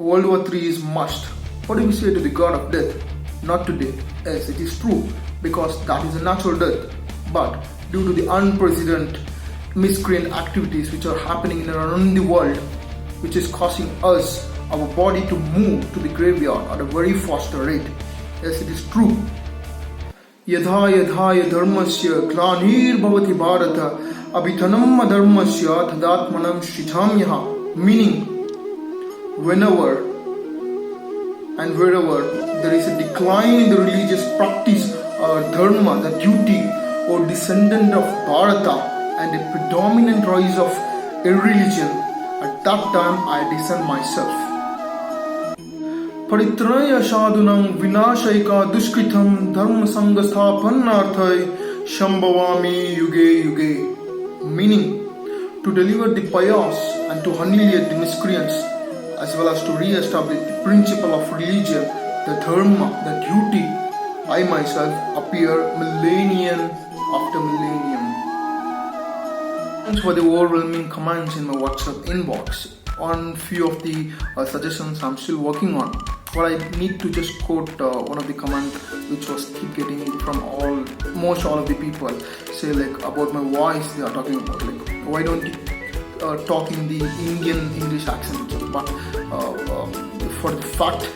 World War III is must. What do we say to the god of death? Not today. Yes, it is true, because that is a natural death. But due to the unprecedented miscreant activities which are happening in and around the world, which is causing us, our body, to move to the graveyard at a very faster rate. Yes, it is true. यथा यथा धर्मस्य ग्लानिर्भवति Bharat अभितनम् अधर्मस्य तदात्मनं सृजाम्यहम्. Meaning, whenever and wherever there is a decline in the religious practice or dharma, the duty or descendant of Bharata, and a predominant rise of irreligion, at that time I descend myself. परित्रय साधुनं विनाशयिका दुष्कृतं धर्म संस्थापनार्थै शंभवामि युगे युगे. Meaning, to deliver the pious and to annihilate the miscreants, as well as to re-establish the principle of religion, the dharma, the duty, I myself appear millennium after millennium. Thanks for the overwhelming comments in my WhatsApp inbox on few of the suggestions I'm still working on. But I need to just quote one of the comments which was keep getting from most all of the people. Say like about my voice, they are talking about like, why don't you talk in the Indian English accent? But for the fact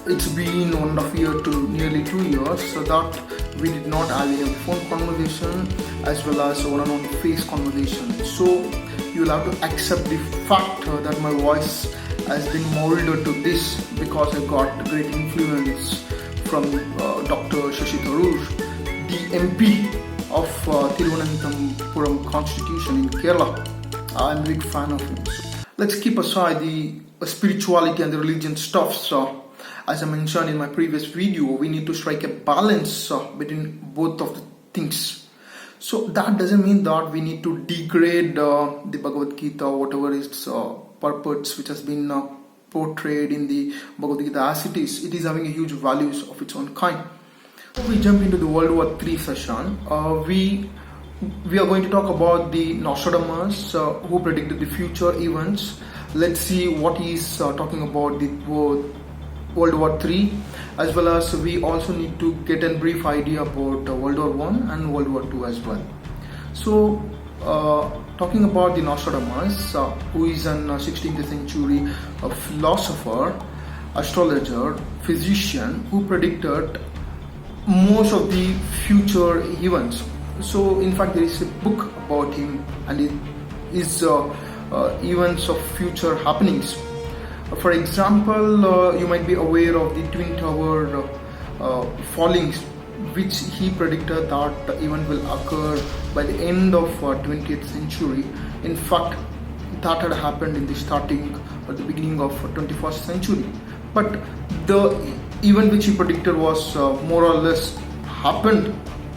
it's been 1.5 years to nearly 2 years, so that we did not have a phone conversation as well as one-on-one face conversation. So you will have to accept the fact that my voice has been molded to this because I got great influence from Dr. Shashi Tharoor, the MP of Thiruvananthapuram Constitution in Kerala. I'm a big fan of him. So let's keep aside the spirituality and the religion stuff. So, as I mentioned in my previous video, we need to strike a balance between both of the things. So that doesn't mean that we need to degrade the Bhagavad Gita, whatever its purpose which has been portrayed in the Bhagavad Gita as it is. It is having a huge values of its own kind. We jump into the World War III session. We are going to talk about the Nostradamus who predicted the future events. Let's see what he is talking about the World War III, as well as we also need to get a brief idea about World War I and World War II as well. So talking about the Nostradamus, who is an 16th century philosopher, astrologer, physician, who predicted most of the future events. So in fact there is a book about him and it is events of future happenings. For example, you might be aware of the Twin Tower fallings, which he predicted that the event will occur by the end of 20th century. In fact, that had happened in the starting or the beginning of 21st century. But the event which he predicted was more or less happened.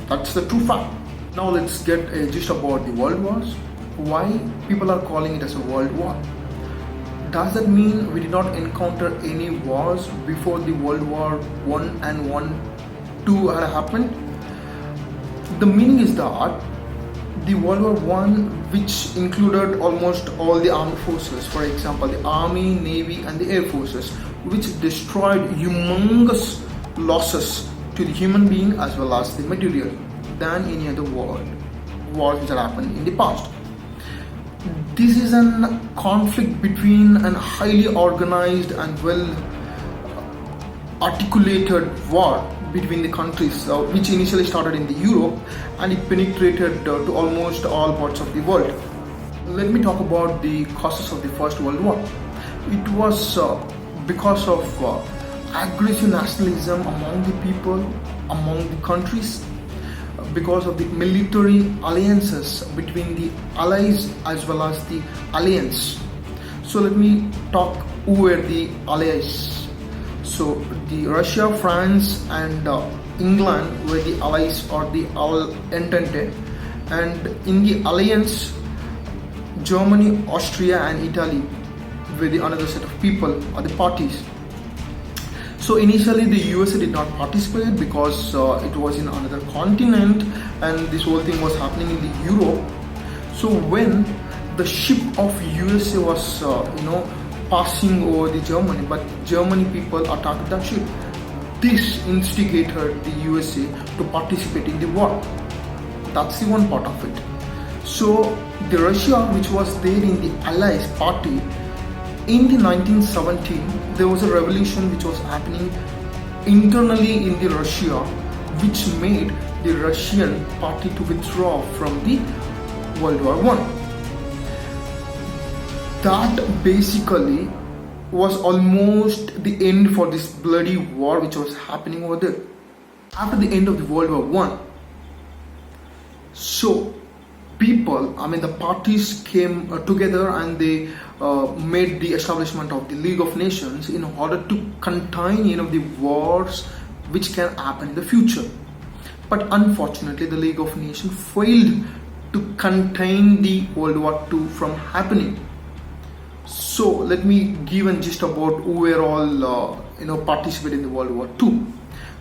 That's the true fact. Now let's get a gist about the world wars. Why people are calling it as a world war? Does that mean we did not encounter any wars before the World War I and II had happened? The meaning is that the World War I, which included almost all the armed forces, for example the army, navy and the air forces, which destroyed humongous losses to the human being as well as the material than any other wars which had happened in the past. This is a conflict between a highly organized and well articulated war between the countries, which initially started in the Europe and it penetrated to almost all parts of the world. Let me talk about the causes of the First World War. It was because of aggressive nationalism among the people, among the countries, because of the military alliances between the allies as well as the alliance. So let me talk who were the allies. So the Russia, France and England were the allies or the Entente, and in the alliance Germany, Austria and Italy were the another set of people or the parties. So initially the USA did not participate because it was in another continent and this whole thing was happening in the Europe. So when the ship of USA was passing over the Germany, but Germany people attacked that ship. This instigated the USA to participate in the war. That's the one part of it. So the Russia, which was there in the Allies party, in the 1917 there was a revolution which was happening internally in the Russia, which made the Russian party to withdraw from the World War I. That basically was almost the end for this bloody war which was happening over there. After the end of the World War I, so the parties came together and they made the establishment of the League of Nations in order to contain the wars which can happen in the future. But unfortunately, the League of Nations failed to contain the World War II from happening. So let me give a gist about who were all participating in the World War II.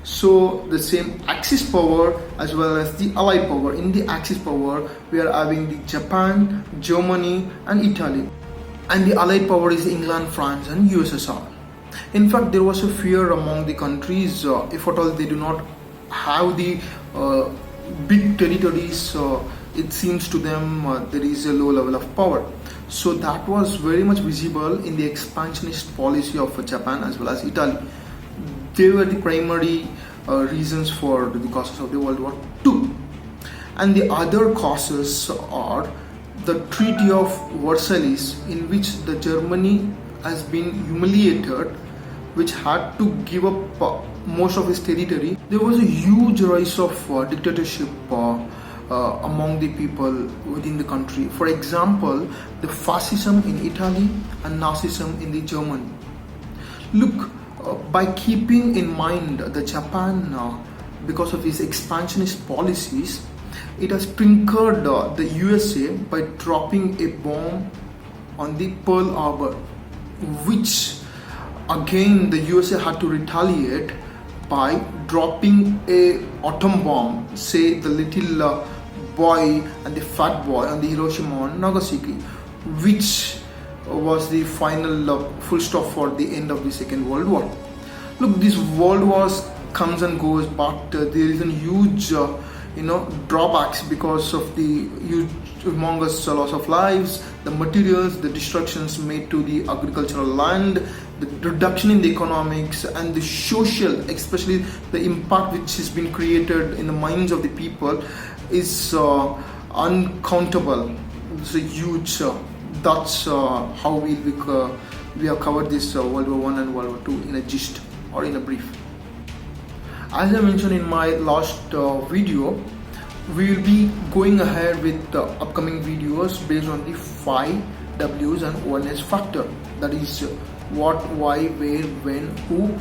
So the same Axis power as well as the Allied power. In the Axis power, we are having the Japan, Germany and Italy. And the Allied power is England, France and USSR. In fact, there was a fear among the countries, if at all they do not have the big territories, it seems to them there is a low level of power. So that was very much visible in the expansionist policy of Japan as well as Italy. They were the primary reasons for the causes of the World War II. And the other causes are the Treaty of Versailles, in which the Germany has been humiliated, which had to give up most of its territory. There was a huge rise of dictatorship among the people within the country. For example, the fascism in Italy and Nazism in the Germany. Look, by keeping in mind the Japan, because of its expansionist policies, it has triggered the USA by dropping a bomb on the Pearl Harbor, which again the USA had to retaliate by dropping a atom bomb, say the little boy and the fat boy on the Hiroshima and Nagasaki, which was the final full stop for the end of the Second World War. Look, this world wars comes and goes, but there is a huge drawbacks because of the huge humongous loss of lives, the materials, the destructions made to the agricultural land, the reduction in the economics and the social, especially the impact which has been created in the minds of the people is uncountable. It's a huge. That's how we have covered this World War I and World War II in a gist or in a brief. As I mentioned in my last video, we will be going ahead with the upcoming videos based on the 5 W's and 1S factor. That is what, why, where, when, who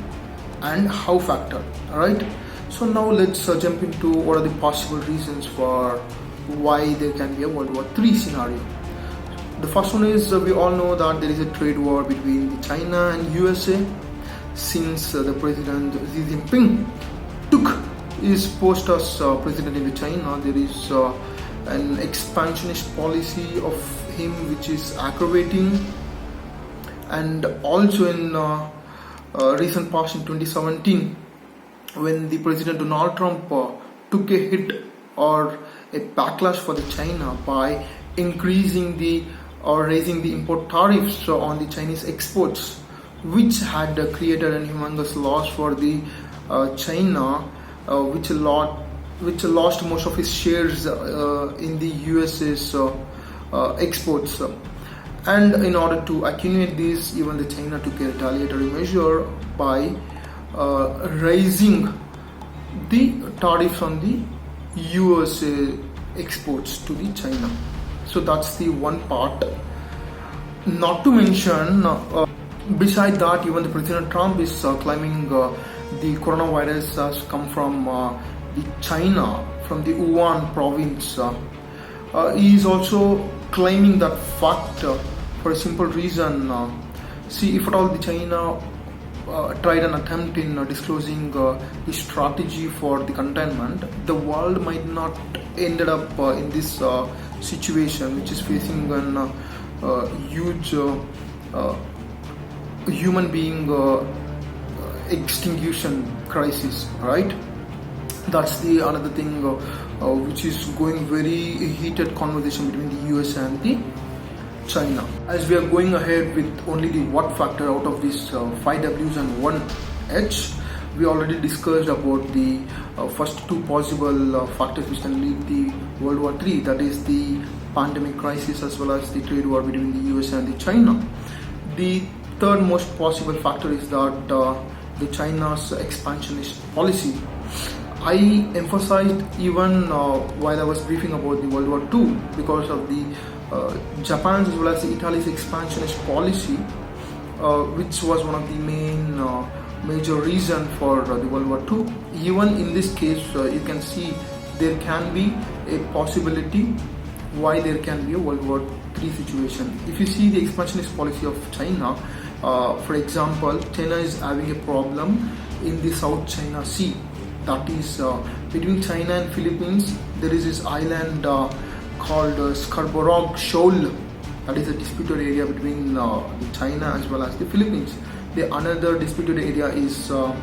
and how factor. Alright. So now let's jump into what are the possible reasons for why there can be a World War III scenario. The first one is we all know that there is a trade war between China and USA since the President Xi Jinping took his post as president in China. There is an expansionist policy of him which is aggravating, and also in recent past in 2017 when the President Donald Trump took a hit or a backlash for the China by increasing the or raising the import tariffs on the Chinese exports, which had created a humongous loss for the China, which lost most of its shares in the US's exports. And in order to attenuate this, even the China took a retaliatory measure by raising the tariffs on the USA exports to the China. So that's the one part. Not to mention, beside that, even the President Trump is claiming the coronavirus has come from the China, from the Wuhan province. He is also claiming that fact for a simple reason. See, if at all the China tried an attempt in disclosing the strategy for the containment, the world might not ended up in this situation, which is facing an huge human being extinction crisis, right? That's the another thing which is going very heated conversation between the US and the China. As we are going ahead with only the what factor out of these 5 W's and 1 H, we already discussed about the first 2 possible factors which can lead the World War III, that is the pandemic crisis as well as the trade war between the US and the China. The third most possible factor is that the China's expansionist policy. I emphasized even while I was briefing about the World War II because of the Japan's as well as the Italy's expansionist policy, which was one of the main major reason for the World War II. Even in this case, you can see there can be a possibility why there can be a World War III situation. If you see the expansionist policy of China, for example, China is having a problem in the South China Sea. That is between China and Philippines. There is this island called Scarborough Shoal. That is a disputed area between China as well as the Philippines. The another disputed area is the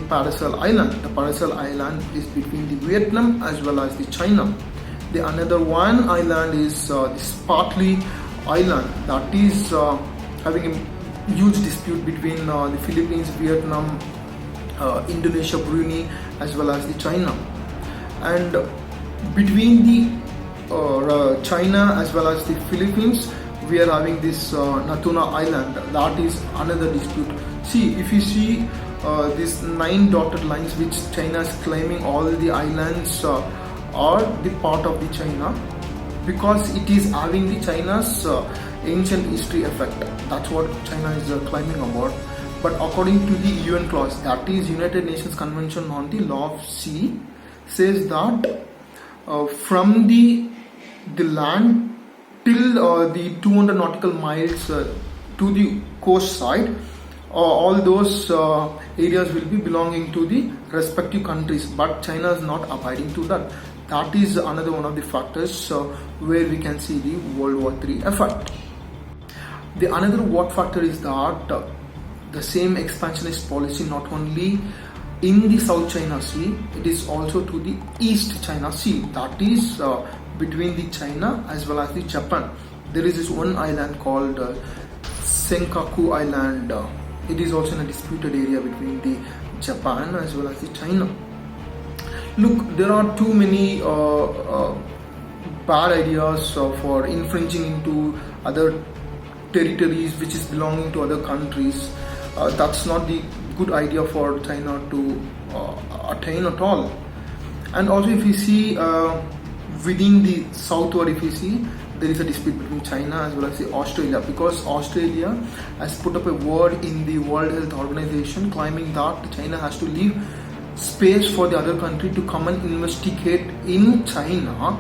Paracel Island. The Paracel Island is between the Vietnam as well as the China. The another one island is the Spratly Island. That is having a huge dispute between the Philippines, Vietnam, Indonesia, Brunei as well as the China. And between the China as well as the Philippines, we are having this Natuna Island. That is another dispute. See, if you see these 9 dotted lines which China is claiming all the islands are the part of the China, because it is having the China's ancient history effect. That's what China is claiming about. But according to the UN clause, that is United Nations Convention on the Law of Sea, says that from the land till the 200 nautical miles to the coast side, all those areas will be belonging to the respective countries, but China is not abiding to that. That is another one of the factors where we can see the World War III effect. The another what factor is that the same expansionist policy not only in the South China Sea, it is also to the East China Sea. That is between the China as well as the Japan. There is this one island called Senkaku Island. It is also in a disputed area between the Japan as well as the China. Look, there are too many bad ideas for infringing into other territories which is belonging to other countries. That's not the good idea for China to attain at all. And also, if you see within the southward, if you see, there is a dispute between China as well as the Australia, because Australia has put up a word in the World Health Organization claiming that China has to leave space for the other country to come and investigate in China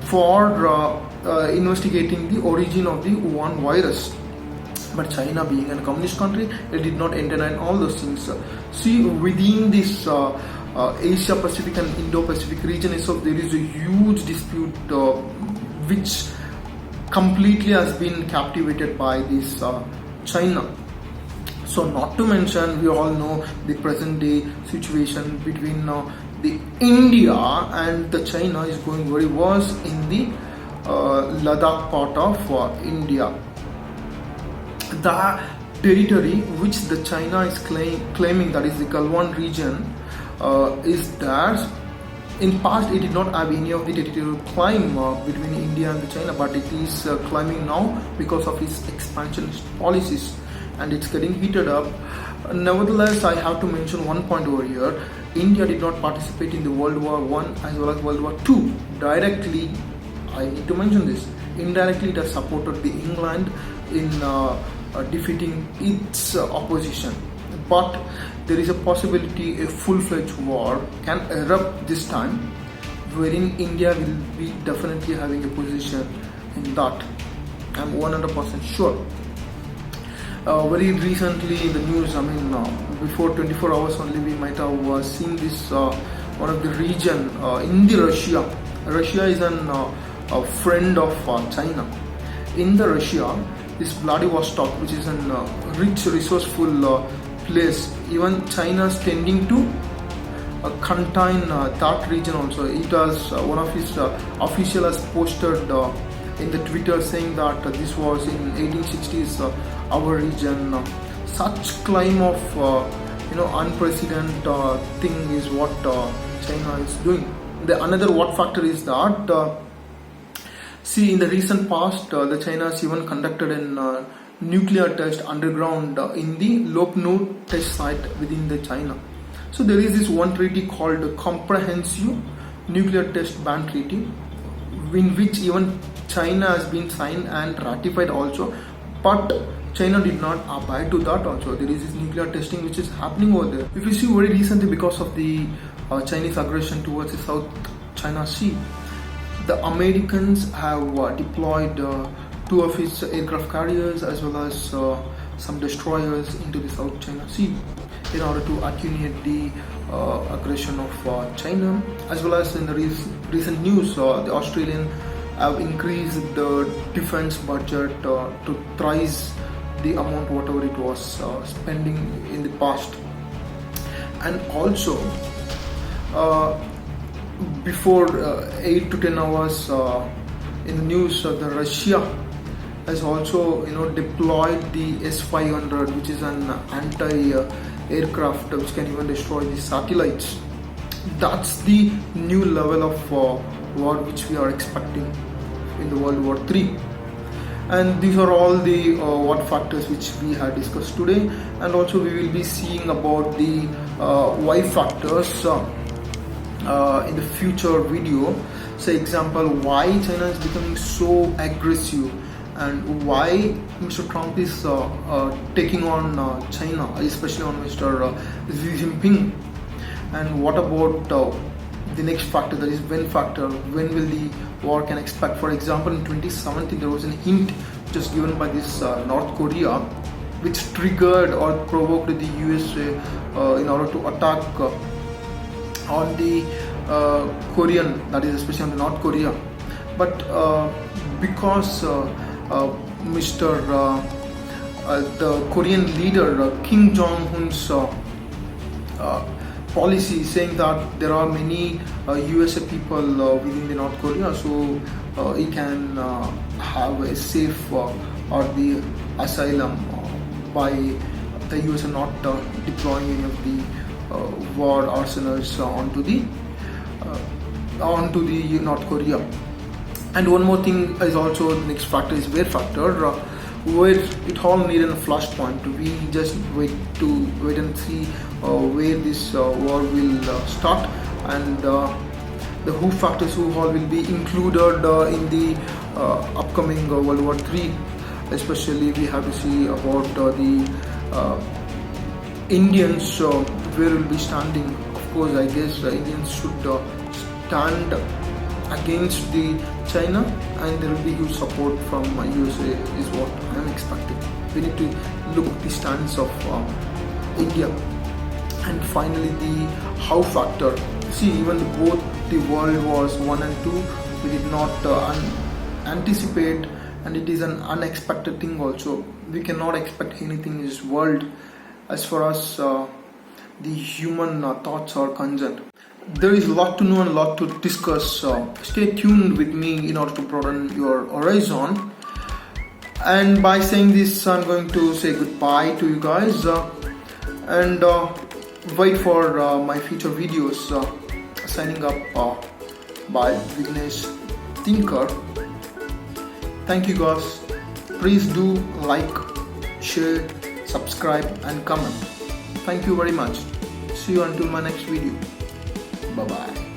for investigating the origin of the Wuhan virus. But China, being a communist country, it did not entertain all those things. See, within this Asia Pacific and Indo Pacific region itself, there is a huge dispute which completely has been captivated by this China. So, not to mention, we all know the present day situation between the India and the China is going very worse in the Ladakh part of India. The territory which the China is claiming, that is the Galwan region, is theirs. In past, it did not have any of the territorial claim between India and the China, but it is claiming now because of its expansionist policies, and it's getting heated up. Nevertheless, I have to mention one point over here. India did not participate in the World War I as well as World War II. Directly, I need to mention this. Indirectly, it has supported the England in defeating its opposition. But there is a possibility a full-fledged war can erupt this time, wherein India will be definitely having a position in that. I'm 100% sure. Very recently in the news, before 24 hours only, we might have seen this one of the region in the Russia. Russia is a friend of China. In the Russia, this Vladivostok, which is a rich, resourceful place. Even China is tending to contain that region also. It has one of his official has posted in the Twitter saying that this was in 1860s our region. Such claim of unprecedented thing is what China is doing. The another what factor is that see, in the recent past the China has even conducted a nuclear test underground in the Lopno test site within the China. So there is this one treaty called Comprehensive Nuclear Test Ban Treaty, in which even China has been signed and ratified also, but China did not abide to that also. There is this nuclear testing which is happening over there. If you see very recently, because of the Chinese aggression towards the South China Sea, the Americans have deployed 2 of its aircraft carriers as well as some destroyers into the South China Sea in order to attenuate the aggression of China. As well as in the recent news, the Australian have increased the defense budget to thrice the amount whatever it was spending in the past. And also before 8 to 10 hours in the news, the Russia has also deployed the S-500, which is an anti-aircraft which can even destroy the satellites. That's the new level of war which we are expecting in the World War III. And these are all the what factors which we had discussed today, and also we will be seeing about the why factors in the future video. Say example, why China is becoming so aggressive and why Mr. Trump is taking on China, especially on Mr. Xi Jinping. And what about the next factor, that is when factor, when will the war can expect. For example, in 2017 there was a hint just given by this North Korea, which triggered or provoked the USA in order to attack on the Korean, that is especially on the North Korea. But because the Korean leader Kim Jong-un's policy saying that there are many USA people within the North Korea, so he can have a safe or the asylum by the USA not deploying any of the war arsenals onto the North Korea. And one more thing is also the next factor is where factor, where it all need a flashpoint. We just wait and see where this war will start, and the who factors who all will be included in the upcoming World War III. Especially we have to see about the Indians where will be standing. Of course, I guess Indians should stand against the China, and there will be huge support from USA is what I am expecting. We need to look at the stance of India. And finally the how factor. See, even both the World Wars 1 and 2 we did not anticipate, and it is an unexpected thing also. We cannot expect anything in this world as far as the human thoughts are concerned. There is a lot to know and a lot to discuss. Stay tuned with me in order to broaden your horizon. And by saying this, I'm going to say goodbye to you guys and wait for my future videos. Signing up by Vignesh Thinker. Thank you guys. Please do like, share, subscribe and comment. Thank you very much. See you until my next video. Bye bye.